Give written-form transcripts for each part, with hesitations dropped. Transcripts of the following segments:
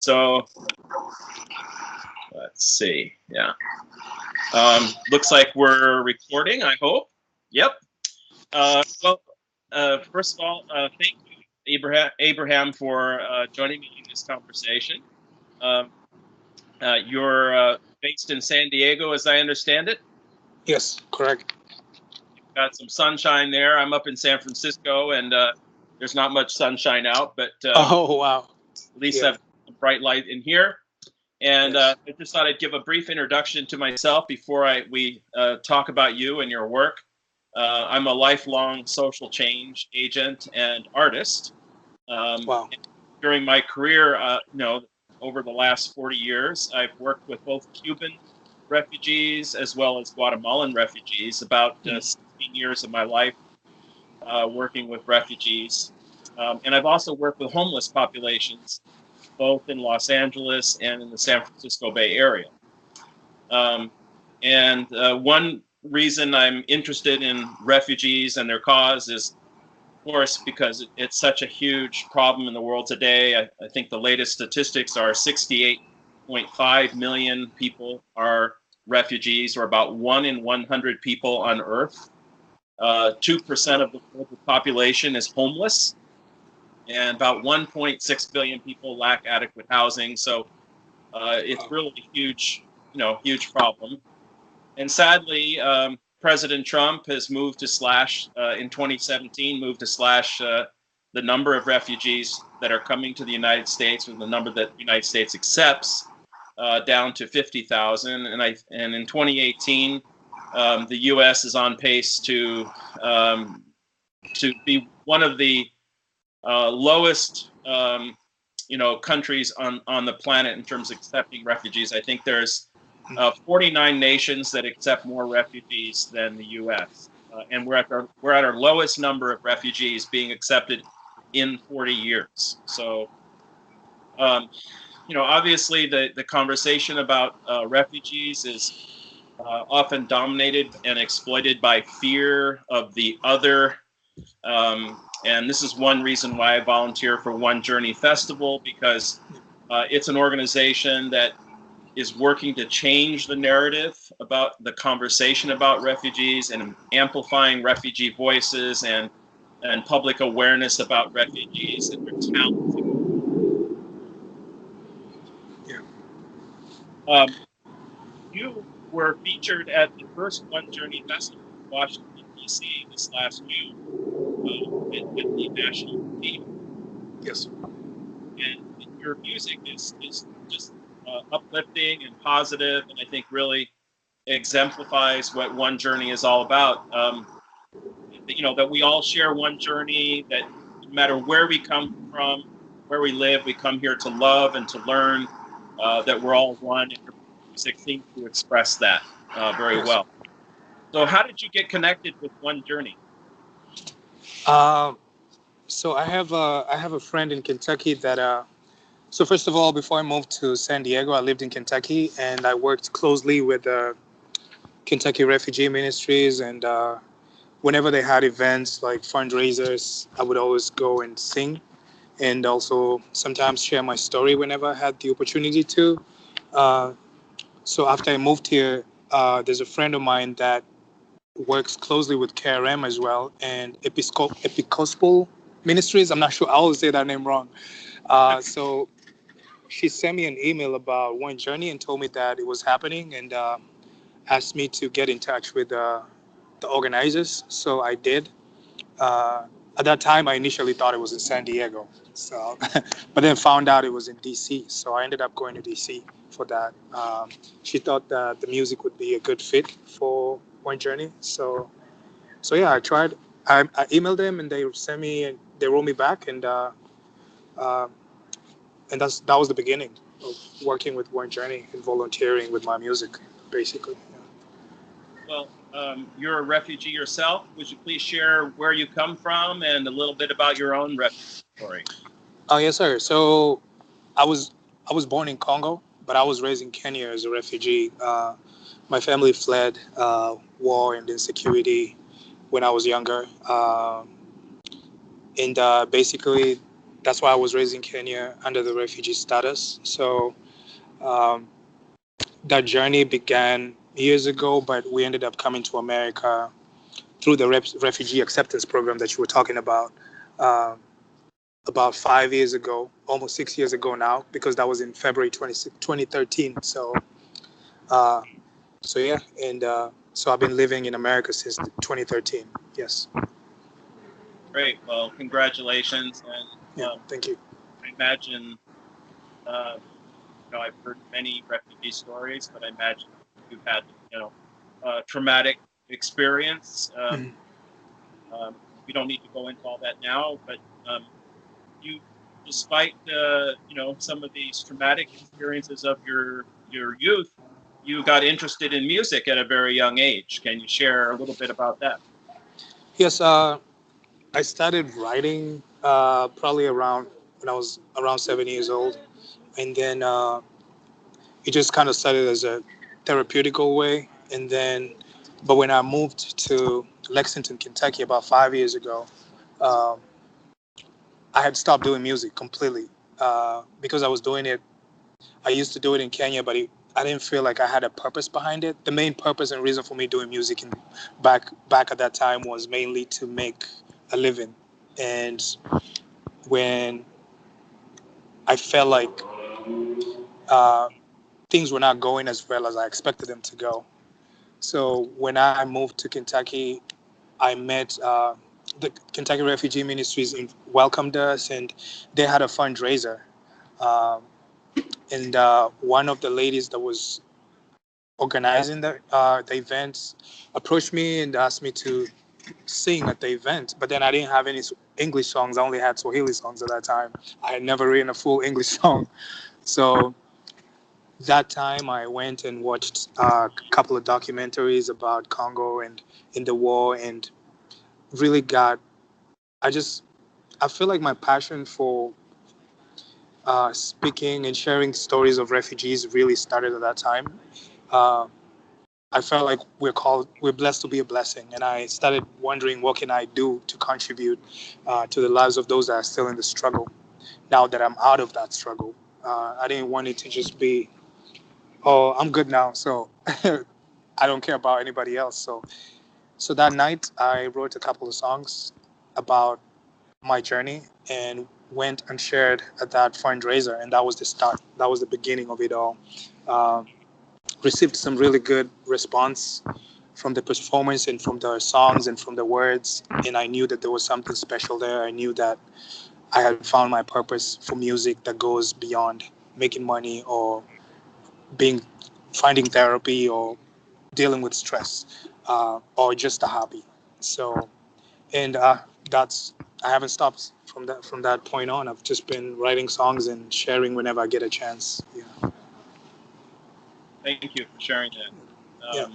So let's see. Yeah. Looks like we're recording, I hope. Yep. First of all, thank you, Abraham, for joining me in this conversation. You're based in San Diego, as I understand it. Yes, correct. You've got some sunshine there. I'm up in San Francisco, and there's not much sunshine out, but Oh, wow. At least I've a bright light in here. And Yes. I just thought I'd give a brief introduction to myself before we talk about you and your work. I'm a lifelong social change agent and artist. Wow. During my career, over the last 40 years, I've worked with both Cuban refugees as well as Guatemalan refugees. About 16 years of my life working with refugees. And I've also worked with homeless populations, both in Los Angeles and in the San Francisco Bay Area. One reason I'm interested in refugees and their cause is, of course, because it's such a huge problem in the world today. I think the latest statistics are 68.5 million people are refugees, or about 1 in 100 people on Earth. 2% of the global population is homeless, and about 1.6 billion people lack adequate housing. So it's really a huge problem. And sadly, President Trump has moved to slash in 2017, the number of refugees that are coming to the United States, or the number that the United States accepts, down to 50,000. And in 2018, the U.S. is on pace to be one of the lowest countries on the planet in terms of accepting refugees. I think there's 49 nations that accept more refugees than the U.S. And we're at our lowest number of refugees being accepted in 40 years. So, obviously the conversation about refugees is often dominated and exploited by fear of the other. And this is one reason why I volunteer for One Journey Festival, because it's an organization that is working to change the narrative about the conversation about refugees and amplifying refugee voices and public awareness about refugees and their talents. Yeah. You were featured at the first One Journey Festival in Washington, D.C. this last June with the national theme. Yes. And your music is just uplifting and positive, and I think really exemplifies what One Journey is all about. That we all share one journey, that no matter where we come from, where we live, we come here to love and to learn, that we're all one, and your music seems to express that very well. So how did you get connected with One Journey? So I have a friend in Kentucky that so first of all, before I moved to San Diego, I lived in Kentucky, and I worked closely with Kentucky Refugee Ministries, and whenever they had events like fundraisers, I would always go and sing, and also sometimes share my story whenever I had the opportunity to. So after I moved here, there's a friend of mine that works closely with KRM as well, and Episcopal Ministries. I'm not sure, I always say that name wrong. So she sent me an email about One Journey and told me that it was happening, and asked me to get in touch with the organizers. So I did. At that time, I initially thought it was in San Diego, so but then found out it was in DC. So I ended up going to DC for that. She thought that the music would be a good fit for One Journey. So yeah, I tried. I emailed them, and they sent me, and they wrote me back, and that was the beginning of working with One Journey and volunteering with my music, basically. Well, you're a refugee yourself. Would you please share where you come from and a little bit about your own refugee story? Yes, sir. So I was born in Congo, but I was raised in Kenya as a refugee. My family fled war and insecurity when I was younger. And basically, that's why I was raised in Kenya under the refugee status. So um, that journey began years ago, but we ended up coming to America through the refugee acceptance program that you were talking about 5 years ago, almost 6 years ago now, because that was in February 2013. Uh, so yeah, and so I've been living in America since 2013. Yes. Great. Well, congratulations, and Yeah. Thank you. I imagine, I've heard many refugee stories, but I imagine you've had, a traumatic experience. Mhm. We don't need to go into all that now, but you, despite some of these traumatic experiences of your youth, you got interested in music at a very young age. Can you share a little bit about that? Yes. I started writing probably around when I was around 7 years old, and then it just kind of started as a therapeutical way, and then, but when I moved to Lexington, Kentucky, about 5 years ago, um, I had stopped doing music completely because I was doing it. I used to do it in Kenya, but I didn't feel like I had a purpose behind it. The main purpose and reason for me doing music back at that time was mainly to make a living. And when I felt like uh, things were not going as well as I expected them to go, so when I moved to Kentucky, I met the Kentucky Refugee Ministries welcomed us, and they had a fundraiser. Um, and one of the ladies that was organizing the events approached me and asked me to sing at the event. But then I didn't have any English songs. I only had Swahili songs at that time. I had never written a full English song. So that time I went and watched a couple of documentaries about Congo and in the war, and really got, I just, I feel like my passion for speaking and sharing stories of refugees really started at that time. Uh, I felt like we're blessed to be a blessing, and I started wondering what can I do to contribute to the lives of those that are still in the struggle. Now that I'm out of that struggle, I didn't want it to just be, oh, I'm good now, so I don't care about anybody else. So that night, I wrote a couple of songs about my journey and went and shared at that fundraiser, and that was the start. That was the beginning of it all. Um, Received some really good response from the performance and from the songs and from the words, and I knew that there was something special there. I knew that I had found my purpose for music that goes beyond making money or being finding therapy or dealing with stress or just a hobby. So, and that's I haven't stopped from that point on. I've just been writing songs and sharing whenever I get a chance. Yeah. Thank you for sharing that. Yeah.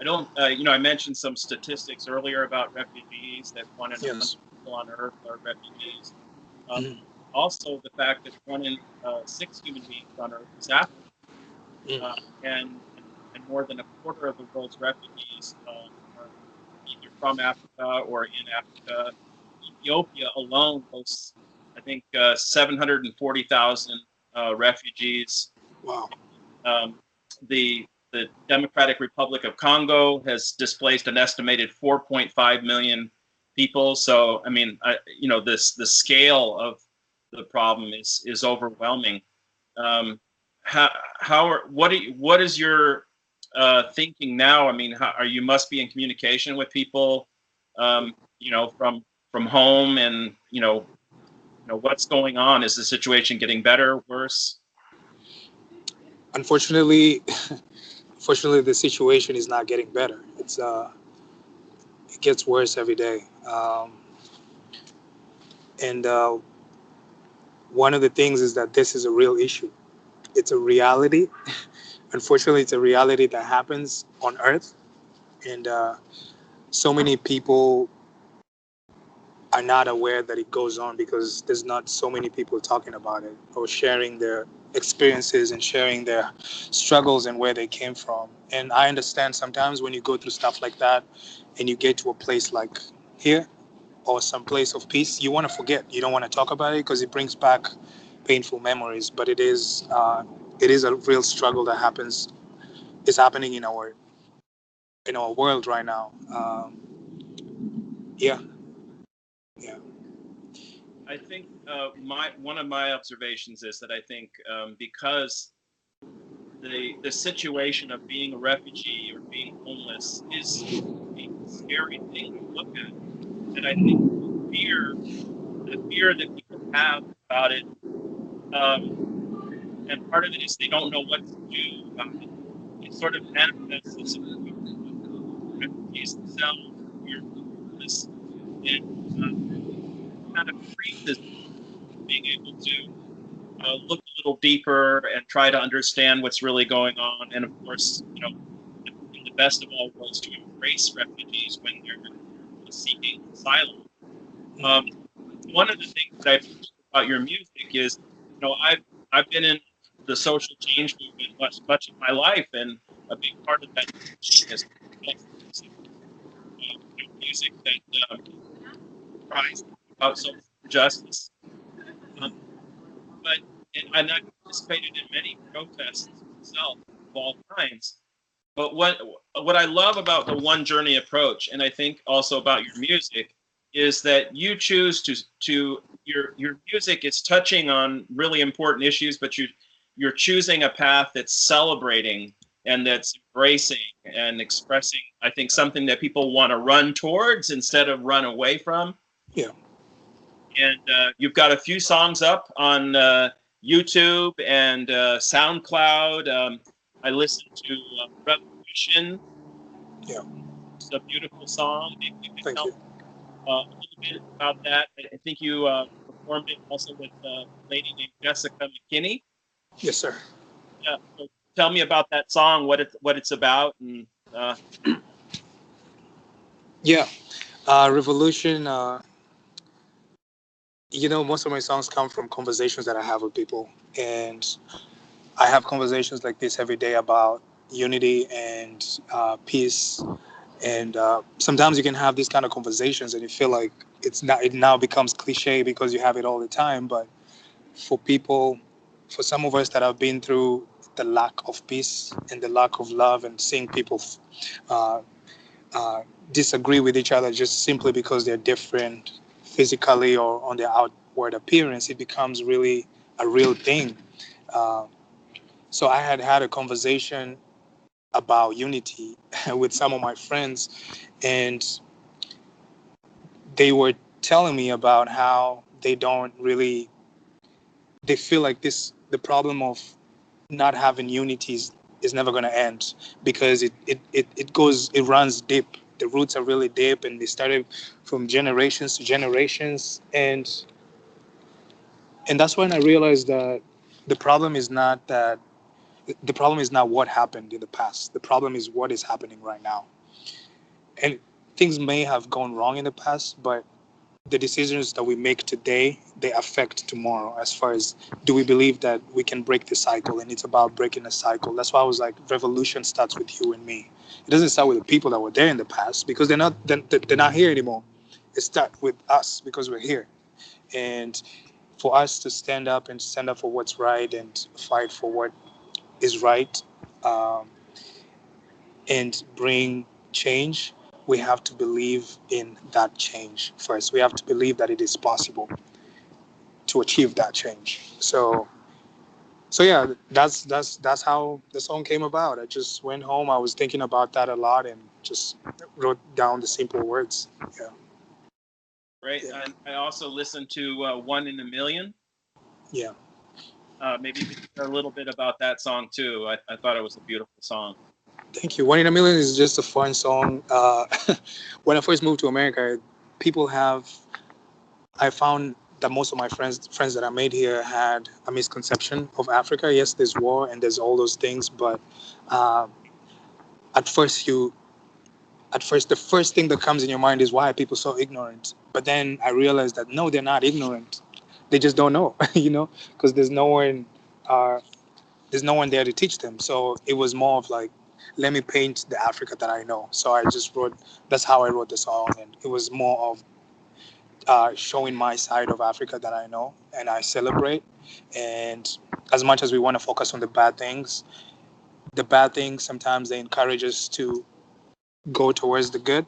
I don't, I mentioned some statistics earlier about refugees, that 1 in 100 Yes. people on Earth are refugees. Mm-hmm. Also, the fact that 1 in 6 human beings on Earth is African, Mm. and more than a quarter of the world's refugees are either from Africa or in Africa. Ethiopia alone hosts, I think, 740,000 refugees. Wow. Um, the Democratic Republic of Congo has displaced an estimated 4.5 million people. So, I mean, the scale of the problem is overwhelming. What is your thinking now? I mean, you must be in communication with people, from home, and what's going on? Is the situation getting better, worse? Unfortunately, fortunately, the situation is not getting better. It gets worse every day. And one of the things is that this is a real issue. It's a reality. Unfortunately, it's a reality that happens on Earth, and so many people are not aware that it goes on because there's not so many people talking about it or sharing their experiences and sharing their struggles and where they came from. And I understand sometimes when you go through stuff like that and you get to a place like here, or some place of peace, you want to forget. You don't want to talk about it because it brings back painful memories. But it is a real struggle that happens. Is happening in our world right now. Yeah, yeah, I think my one of my observations is that I think because the situation of being a refugee or being homeless is a scary thing to look at, and I think the fear that people have about it, and part of it is they don't know what to do about it. It sort of manifests as if refugees themselves are homeless, and kind of freezes being able to look a little deeper and try to understand what's really going on. And of course, in the best of all worlds, to embrace refugees when they're seeking asylum. Um, One of the things that I've heard about your music is, I've been in the social change movement much of my life, and a big part of that is music that cries about social justice. Um, but and I've participated in many protests myself of all kinds. But what I love about the one journey approach, and I think also about your music, is that you choose to your music is touching on really important issues, but you're choosing a path that's celebrating and that's embracing and expressing, I think, something that people want to run towards instead of run away from. yeah. And you've got a few songs up on YouTube and SoundCloud. I listened to Revolution. Yeah. It's a beautiful song. Maybe you could Thank tell you. me a little bit about that. I think you performed it also with a lady named Jessica McKenney. Yes, sir. Yeah. So tell me about that song, what it's about, and uh, Yeah. Revolution. Most of my songs come from conversations that I have with people, and I have conversations like this every day about unity and peace. And sometimes you can have these kind of conversations, and you feel like it now becomes cliche because you have it all the time. But for people, for some of us that have been through the lack of peace and the lack of love, and seeing people uh, uh, disagree with each other just simply because they're different physically or on their outward appearance, it becomes really a real thing. Uh, so I had a conversation about unity with some of my friends, and they were telling me about how they feel like the problem of not having unity is never going to end because it runs deep. The roots are really deep, and they started from generations to generations, and that's when I realized that the problem is not that the problem is not what happened in the past. The problem is what is happening right now. And things may have gone wrong in the past, but the decisions that we make today, they affect tomorrow. As far as, do we believe that we can break the cycle, and it's about breaking the cycle. That's why I was like, revolution starts with you and me. It doesn't start with the people that were there in the past because they're not here anymore. It starts with us because we're here, and for us to stand up for what's right and fight for what is right, um, and bring change, we have to believe in that change first. We have to believe that it is possible to achieve that change. So yeah, that's how the song came about. I just went home. I was thinking about that a lot and just wrote down the simple words. Yeah, right. yeah, And I also listened to One in a Million. yeah. Maybe you could share a little bit about that song too. I thought it was a beautiful song. Thank you. One in a Million is just a fun song. When I first moved to America, people have I found that most of my friends that I made here had a misconception of Africa. Yes, there's war and there's all those things, but uh, at first the first thing that comes in your mind is, why are people so ignorant? But then I realized that no, they're not ignorant. They just don't know, because uh, there's no one there to teach them. So it was more of like, let me paint the Africa that I know. So I just wrote. That's how I wrote the song, and it was more of showing my side of Africa that I know and I celebrate. And as much as we want to focus on the bad things sometimes they encourage us to go towards the good,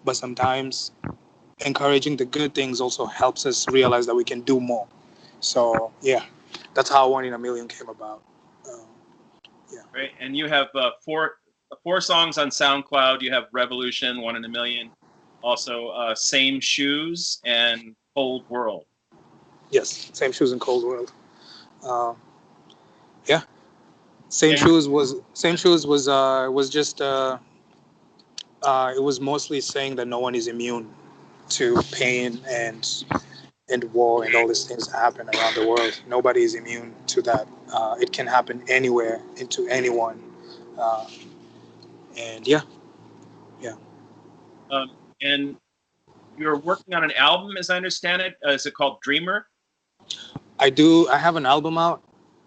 but sometimes encouraging the good things also helps us realize that we can do more. So yeah, that's how One in a Million came about. Um, yeah. Right. And you have four songs on SoundCloud. You have Revolution, One in a Million, also Same Shoes and Cold World. Yes, Same Shoes and Cold World. Yeah, Same Shoes was just it was mostly saying that no one is immune to pain and war and all these things that happen around the world. Nobody is immune to that. It can happen anywhere and to anyone. And yeah. And you're working on an album, as I understand it. Is it called Dreamer? I do. I have an album out.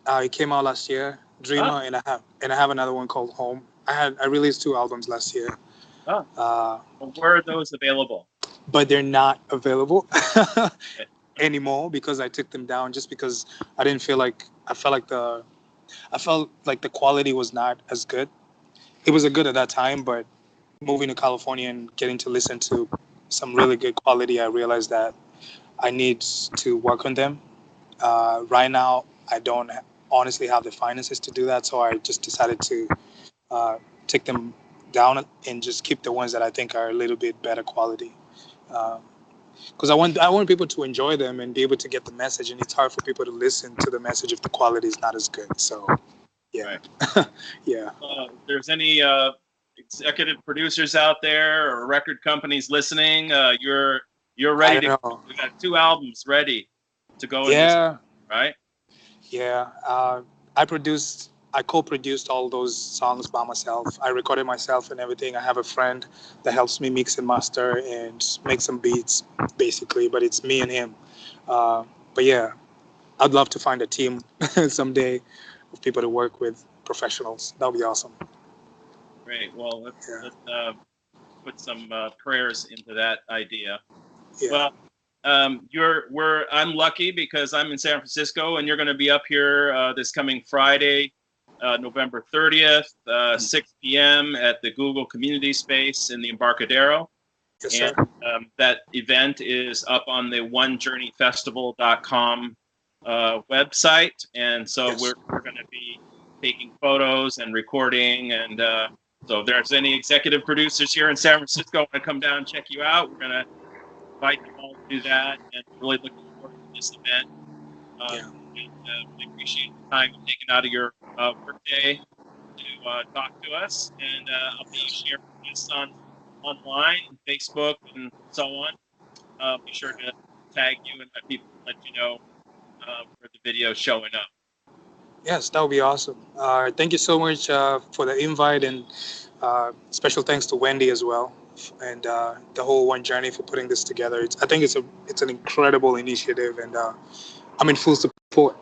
It came out last year, Dreamer, and I have another one called Home. I released 2 albums last year. Well, where are those available? But they're not available anymore because I took them down just because I felt like the quality was not as good. It was good at that time, but moving to California and getting to listen to some really good quality, I realized that I need to work on them. Right now, I don't honestly have the finances to do that, so I just decided to take them down and just keep the ones that I think are a little bit better quality. Because I want people to enjoy them and be able to get the message, and it's hard for people to listen to the message if the quality is not as good. So, yeah, right. Yeah. If there's any executive producers out there or record companies listening, you're ready to go. We got 2 albums ready to go. Yeah. Right. Yeah. I co-produced all those songs by myself. I recorded myself and everything. I have a friend that helps me mix and master and make some beats, basically. But it's me and him. But yeah, I'd love to find a team someday of people to work with, professionals. That would be awesome. Great. Well, let's put some prayers into that idea. Yeah. Well, I'm lucky because I'm in San Francisco, and you're going to be up here this coming Friday, November 30th, 6 p.m. at the Google Community Space in the Embarcadero. Yes, sir. And that event is up on the onejourneyfestival.com website, and so Yes. we're going to be taking photos and recording, and so if there's any executive producers here in San Francisco want to come down and check you out, we're going to invite them all to do that, and really looking forward to this event. And we appreciate the time you've taken out of your workday to talk to us, and I'll be sharing this online, Facebook, and so on. Be sure to tag you and let people let you know where the video is showing up. Yes, that would be awesome. Thank you so much for the invite, and special thanks to Wendy as well, and the whole One Journey for putting this together. I think it's an incredible initiative, and I'm in full support.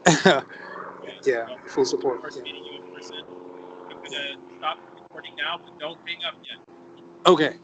Yeah, well, full support. Of course, meeting you in person. I'm gonna stop recording now, but don't hang up yet. Okay.